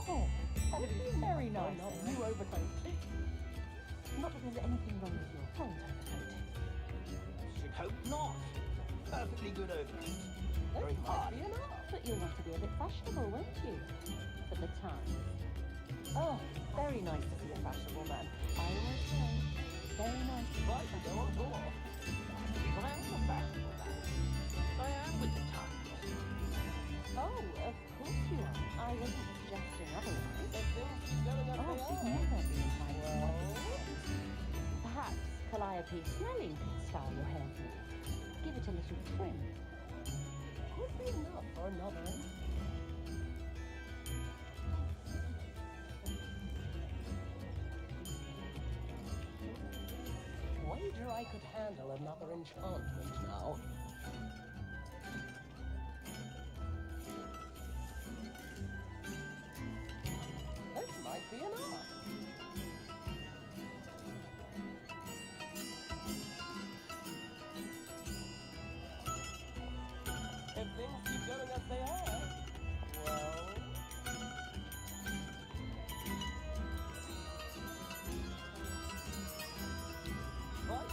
Oh, that would be very nice. Not new overcoat. Not that there's anything wrong with your current overcoat. Should hope not. Perfectly good overcoat. Very hard. But you'll want to be a bit fashionable, won't you? For the times. Oh, very nice to see a fashionable man. I always say, very nice. Right, go on board. Because I am a fashionable man. I am with the times. Oh, of course you are. I wasn't suggesting otherwise. Oh, she's never been my Perhaps Calliope Snelling could style your hair for you. Give it a little trim. Could be enough for another. Wager I could handle another enchantment now. This might be enough. If things keep going as they are, well...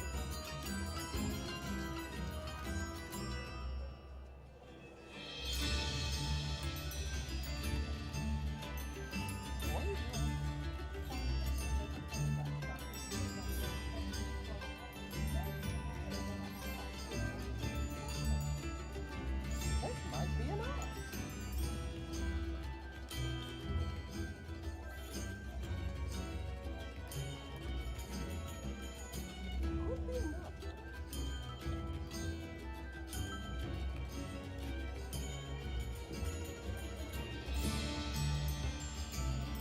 This might be enough. Could be enough.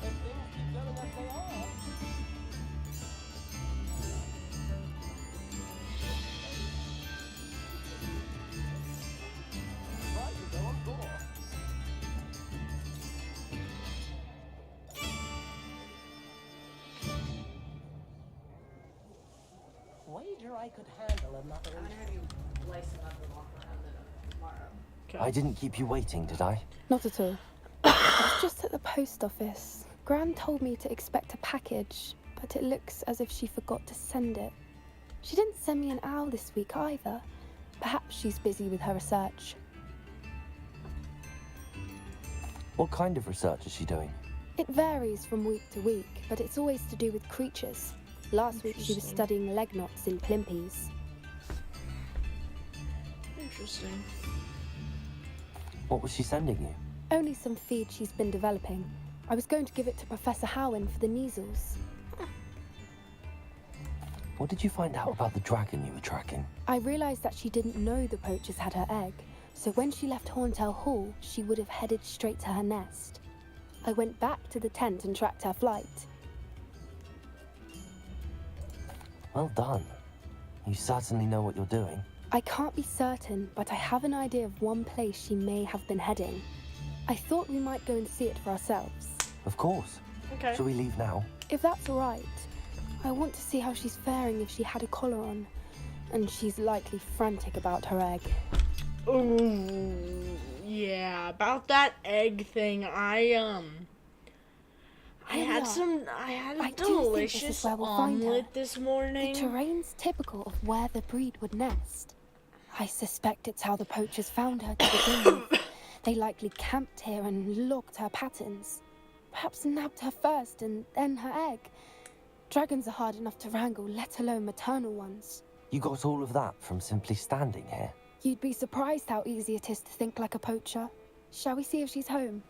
If things keep going as they are. Right, we go on board. Wager I could handle another. I didn't keep you waiting, did I? Not at all. I was just at the post office. Gran told me to expect a package, but it looks as if she forgot to send it. She didn't send me an owl this week either. Perhaps she's busy with her research. What kind of research is she doing? It varies from week to week, but it's always to do with creatures. Last week she was studying leg knots in plimpies. Interesting. What was she sending you? Only some feed she's been developing. I was going to give it to Professor Howen for the measles. What did you find out about the dragon you were tracking? I realised that she didn't know the poachers had her egg, so when she left Horntail Hall, she would have headed straight to her nest. I went back to the tent and tracked her flight. Well done. You certainly know what you're doing. I can't be certain, but I have an idea of one place she may have been heading. I thought we might go and see it for ourselves. Of course. Okay. Shall we leave now? If that's all right. I want to see how she's faring if she had a collar on. And she's likely frantic about her egg. Ooh, yeah, about that egg thing, I had a delicious omelet this morning. The terrain's typical of where the breed would nest. I suspect it's how the poachers found her to begin with. They likely camped here and logged her patterns. Perhaps nabbed her first and then her egg. Dragons are hard enough to wrangle, let alone maternal ones. You got all of that from simply standing here? You'd be surprised how easy it is to think like a poacher. Shall we see if she's home?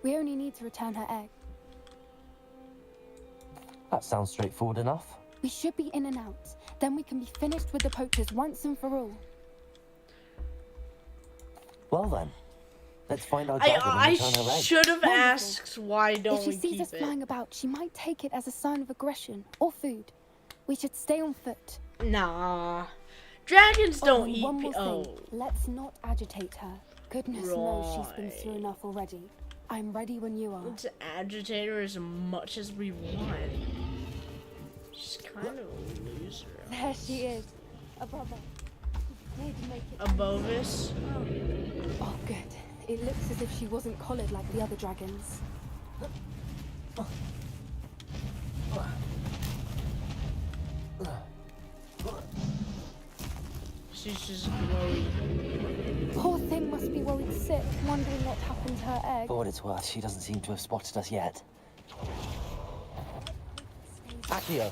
We only need to return her egg. That sounds straightforward enough. We should be in and out. Then we can be finished with the poachers once and for all. Well then, let's find our dragon and return her I egg. should have asked why don't If she we sees keep us it. flying about, she might take it as a sign of aggression or food. We should stay on foot. Nah. Dragons don't Oh, eat one more oh. thing. Let's not agitate her. Goodness knows she's been through enough already. I'm ready when you are. Let's agitate her as much as we want. She's kind of a loser. There she is. Above her. Did make it. Above us? Oh, good. It looks as if she wasn't collared like the other dragons. She's just glowy. Poor thing must be worried sick, wondering what happened to her egg. For what it's worth, she doesn't seem to have spotted us yet. Accio,